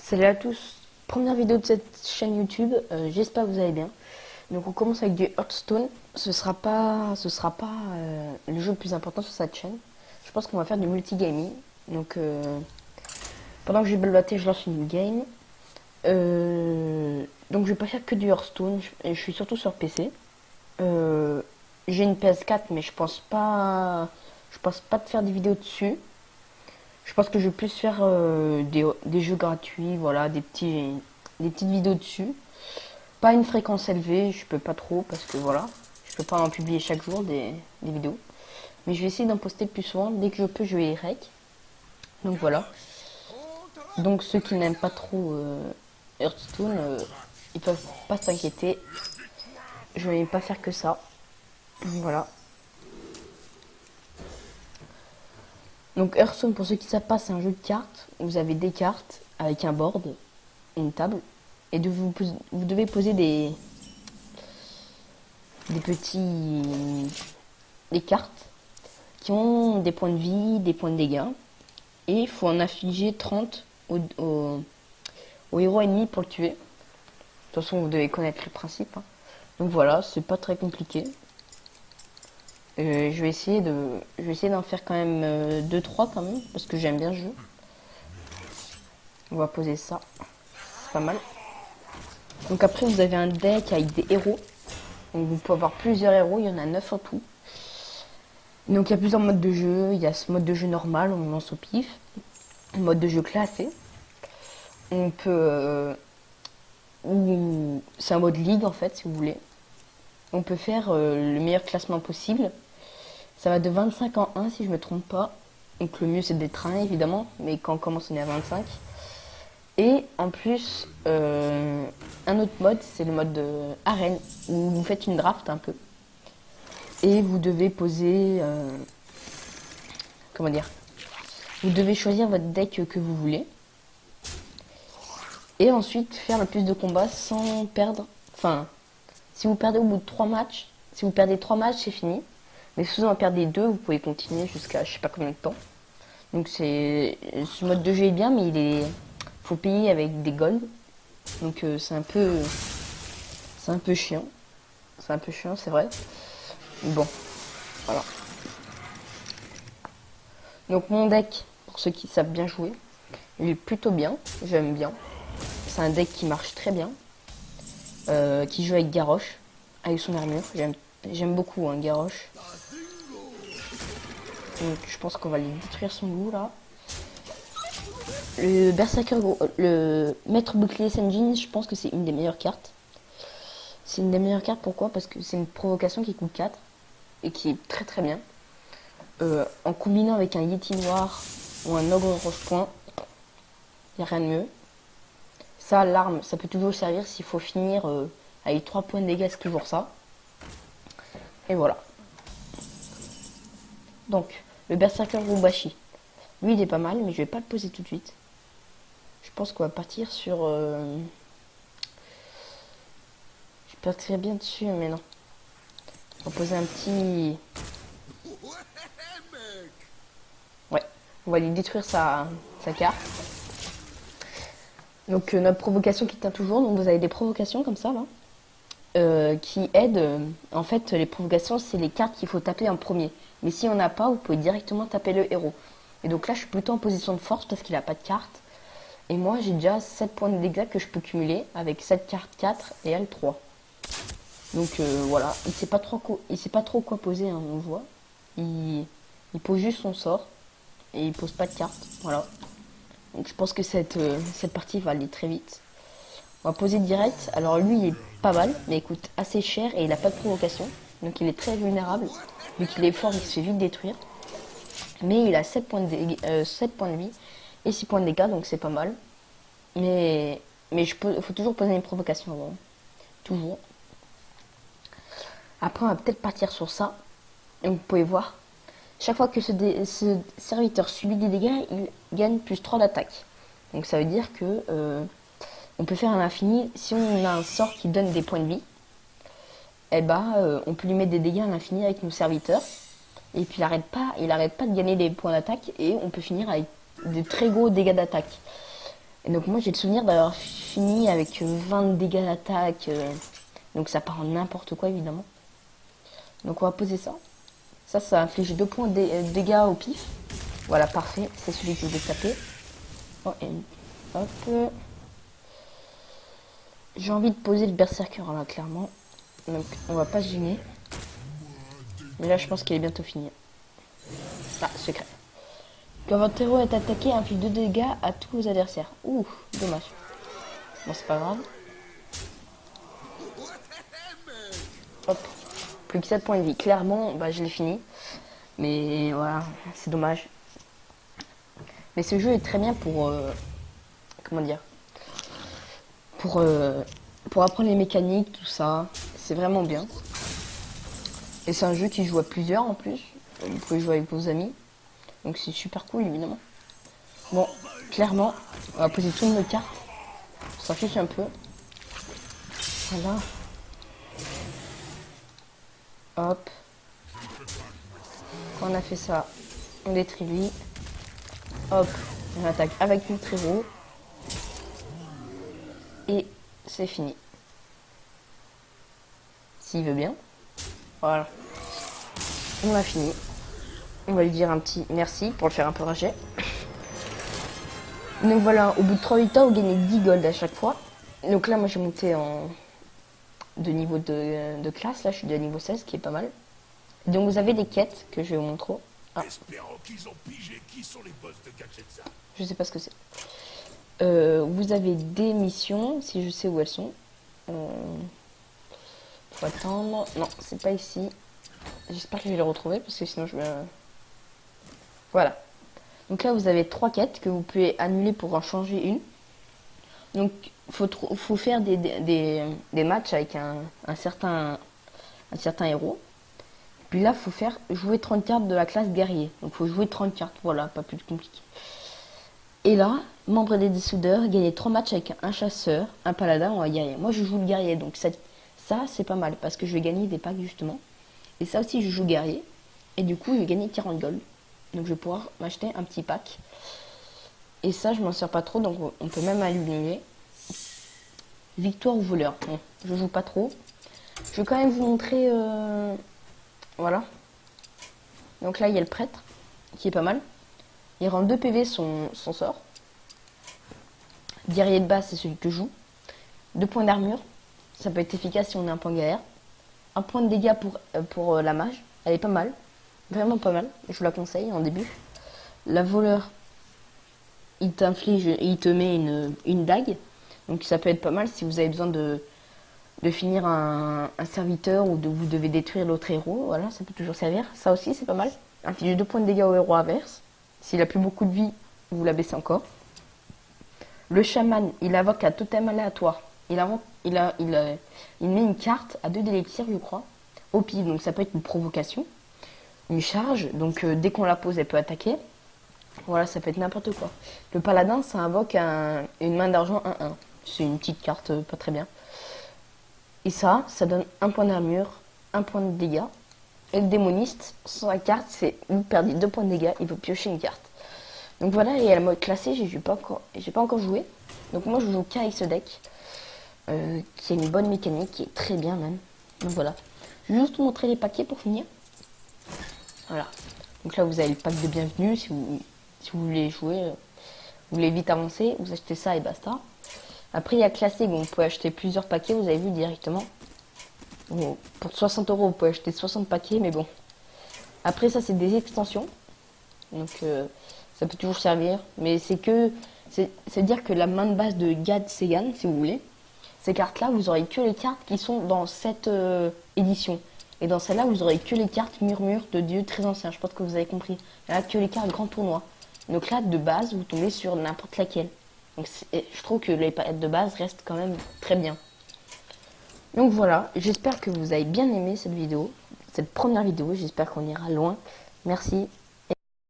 Salut à tous, première vidéo de cette chaîne YouTube, j'espère que vous allez bien. Donc on commence avec du Hearthstone, ce sera pas le jeu le plus important sur cette chaîne. Je pense qu'on va faire du multigaming. Donc pendant que je vais balloter, je lance une game. Donc je vais pas faire que du Hearthstone, je suis surtout sur PC. J'ai une PS4 mais je pense pas de faire des vidéos dessus. Je pense que je vais plus faire des jeux gratuits, voilà, des petites vidéos dessus. Pas une fréquence élevée, je peux pas trop parce que voilà, je peux pas en publier chaque jour des vidéos. Mais je vais essayer d'en poster plus souvent. Dès que je peux, je vais y rec. Donc voilà. Donc ceux qui n'aiment pas trop Hearthstone, ils peuvent pas s'inquiéter. Je vais pas faire que ça. Voilà. Donc Hearthstone, pour ceux qui ne savent pas, c'est un jeu de cartes. Vous avez des cartes avec un board, une table, et vous devez poser des cartes qui ont des points de vie, des points de dégâts, et il faut en affliger 30 au héros ennemi pour le tuer. De toute façon, vous devez connaître le principe, hein. Donc voilà, c'est pas très compliqué. Je vais essayer d'en faire quand même 2-3 quand même, parce que j'aime bien le jeu. On va poser ça, c'est pas mal. Donc après vous avez un deck avec des héros. Donc vous pouvez avoir plusieurs héros, il y en a 9 en tout. Donc il y a plusieurs modes de jeu, il y a ce mode de jeu normal, on lance au pif. Le mode de jeu classé. On peut... c'est un mode ligue en fait si vous voulez. On peut faire le meilleur classement possible. Ça va de 25 en 1 si je me trompe pas. Donc le mieux c'est d'être 1 évidemment, mais quand on commence on est à 25. Et en plus, un autre mode, c'est le mode arène, où vous faites une draft un peu. Et vous devez poser... comment dire, vous devez choisir votre deck que vous voulez. Et ensuite faire le plus de combats sans perdre. Enfin, si vous perdez au bout de 3 matchs, si vous perdez 3 matchs, c'est fini. Mais si vous en perdez 2, vous pouvez continuer jusqu'à je sais pas combien de temps. Donc ce mode de jeu est bien, mais faut payer avec des golds. Donc c'est un peu chiant. C'est un peu chiant, c'est vrai. Bon, voilà. Donc mon deck, pour ceux qui savent bien jouer, il est plutôt bien. J'aime bien. C'est un deck qui marche très bien. Qui joue avec Garrosh, avec son armure. J'aime beaucoup Garrosh. Donc je pense qu'on va lui détruire son loup là. Le Berserker, le Maître Bouclier Senjin, je pense que c'est une des meilleures cartes. C'est une des meilleures cartes, pourquoi? Parce que c'est une provocation qui coûte 4 et qui est très très bien. En combinant avec un Yeti noir ou un ogre roche-point, il n'y a rien de mieux. Ça, l'arme, ça peut toujours servir s'il faut finir avec 3 points de dégâts, c'est toujours ça. Et voilà. Donc, le Berserker Rubashi. Lui, il est pas mal, mais je vais pas le poser tout de suite. Je pense qu'on va partir sur... Je partirai bien dessus, mais non. On va poser un petit... Ouais, on va lui détruire sa carte. Donc notre provocation qui tient toujours. Donc vous avez des provocations comme ça, là. Qui aident... en fait, les provocations, c'est les cartes qu'il faut taper en premier. Mais si on n'a pas, vous pouvez directement taper le héros. Et donc là, je suis plutôt en position de force parce qu'il n'a pas de carte. Et moi, j'ai déjà 7 points de dégâts que je peux cumuler avec cette carte 4 et elle 3. Donc voilà, il sait pas trop quoi poser, hein, on voit. Il pose juste son sort et il pose pas de carte. Voilà. Donc je pense que cette partie va aller très vite. On va poser direct. Alors lui, il est pas mal, mais il coûte assez cher et il a pas de provocation. Donc il est très vulnérable. Vu qu'il est fort, il se fait vite détruire. Mais il a 7 points de vie et 6 points de dégâts, donc c'est pas mal. Mais faut toujours poser une provocation avant. Toujours. Après, on va peut-être partir sur ça. Et vous pouvez voir. Chaque fois que ce serviteur subit des dégâts, il gagne plus 3 d'attaque. Donc ça veut dire que on peut faire un infini. Si on a un sort qui donne des points de vie, eh ben, on peut lui mettre des dégâts à l'infini avec nos serviteurs. Et puis il arrête pas de gagner des points d'attaque et on peut finir avec de très gros dégâts d'attaque. Et donc moi j'ai le souvenir d'avoir fini avec 20 dégâts d'attaque. Donc ça part en n'importe quoi évidemment. Donc on va poser ça. Ça inflige 2 points de dégâts au pif. Voilà, parfait. C'est celui que je vais taper. Oh, et hop. J'ai envie de poser le berserker là, clairement. Donc on va pas se gêner. Mais là je pense qu'il est bientôt fini. Ah, secret. Quand votre héros est attaqué, inflige 2 dégâts à tous vos adversaires. Ouh, dommage. Bon, c'est pas grave. Hop. Plus que 7 points de vie. Clairement, bah, je l'ai fini. Mais voilà, c'est dommage. Mais ce jeu est très bien pour... comment dire, pour apprendre les mécaniques, tout ça. C'est vraiment bien. Et c'est un jeu qui joue à plusieurs en plus. Vous pouvez jouer avec vos amis. Donc c'est super cool évidemment. Bon, clairement, on va poser toutes nos cartes. On s'affiche un peu. Voilà. Hop. Quand on a fait ça, on détruit lui. Hop, on attaque avec notre héros. Et c'est fini. S'il veut bien. Voilà. On a fini. On va lui dire un petit merci pour le faire un peu rager. Donc voilà, au bout de 3 victoires, vous gagnez 10 gold à chaque fois. Donc là, moi j'ai monté de niveau de classe. Là, je suis de niveau 16, qui est pas mal. Donc vous avez des quêtes que je vais vous montrer. Ah. Qu'ils ont pigé qui sont les boss de Gadgetsa. Je sais pas ce que c'est. Vous avez des missions, si je sais où elles sont. Faut attendre. Non, c'est pas ici. J'espère que je vais les retrouver parce que sinon je vais... Voilà. Donc là, vous avez 3 quêtes que vous pouvez annuler pour en changer une. Donc, faut faire des matchs avec un certain héros. Puis là, faut faire jouer 30 cartes de la classe guerrier. Donc, faut jouer 30 cartes. Voilà, pas plus compliqué. Et là, membre des dissoudeurs, gagner 3 matchs avec un chasseur, un paladin ou un guerrier. Moi, je joue le guerrier. Donc, ça c'est pas mal parce que je vais gagner des packs justement. Et ça aussi, je joue guerrier. Et du coup, je vais gagner 40 gold. Donc je vais pouvoir m'acheter un petit pack. Et ça, je m'en sers pas trop, donc on peut même allumer. Victoire ou voleur. Bon, je joue pas trop. Je vais quand même vous montrer... voilà. Donc là, il y a le prêtre, qui est pas mal. Il rend 2 PV son sort. Guerrier de base, c'est celui que je joue. 2 points d'armure. Ça peut être efficace si on a un point guerrière. 1 point de dégâts pour la mage. Elle est pas mal. Vraiment pas mal, je vous la conseille en début. La voleur, il te met une dague. Donc ça peut être pas mal si vous avez besoin de finir un serviteur ou vous devez détruire l'autre héros. Voilà, ça peut toujours servir. Ça aussi c'est pas mal. Inflige 2 points de dégâts au héros inverse. S'il a plus beaucoup de vie, vous la baissez encore. Le chaman, il invoque un totem aléatoire. Il met une carte à 2 d'élixir, je crois, au pif. Donc ça peut être une provocation. Une charge, donc dès qu'on la pose, elle peut attaquer. Voilà, ça peut être n'importe quoi. Le paladin, ça invoque une main d'argent 1-1. C'est une petite carte, pas très bien. Et ça donne 1 point d'armure, 1 point de dégâts. Et le démoniste, sa carte, c'est vous perdez 2 points de dégâts, il faut piocher une carte. Donc voilà, et à la mode classée, j'ai pas encore joué. Donc moi, je joue qu'avec ce deck, qui a une bonne mécanique, qui est très bien même. Donc voilà. Je vais juste vous montrer les paquets pour finir. Voilà. Donc là, vous avez le pack de bienvenue. Si vous voulez jouer, vous voulez vite avancer, vous achetez ça et basta. Après, il y a classique. Vous pouvez acheter plusieurs paquets, vous avez vu directement. Bon, pour 60 €, vous pouvez acheter 60 paquets, mais bon. Après, ça, c'est des extensions. Donc, ça peut toujours servir. Mais c'est dire que la main de base de Gad Segan, si vous voulez, ces cartes-là, vous aurez que les cartes qui sont dans cette édition. Et dans celle-là, vous aurez que les cartes murmures de dieux très anciens. Je pense que vous avez compris. Il n'y a que les cartes grand tournoi. Donc là, de base, vous tombez sur n'importe laquelle. Donc je trouve que les palettes de base restent quand même très bien. Donc voilà, j'espère que vous avez bien aimé cette vidéo. Cette première vidéo, j'espère qu'on ira loin. Merci.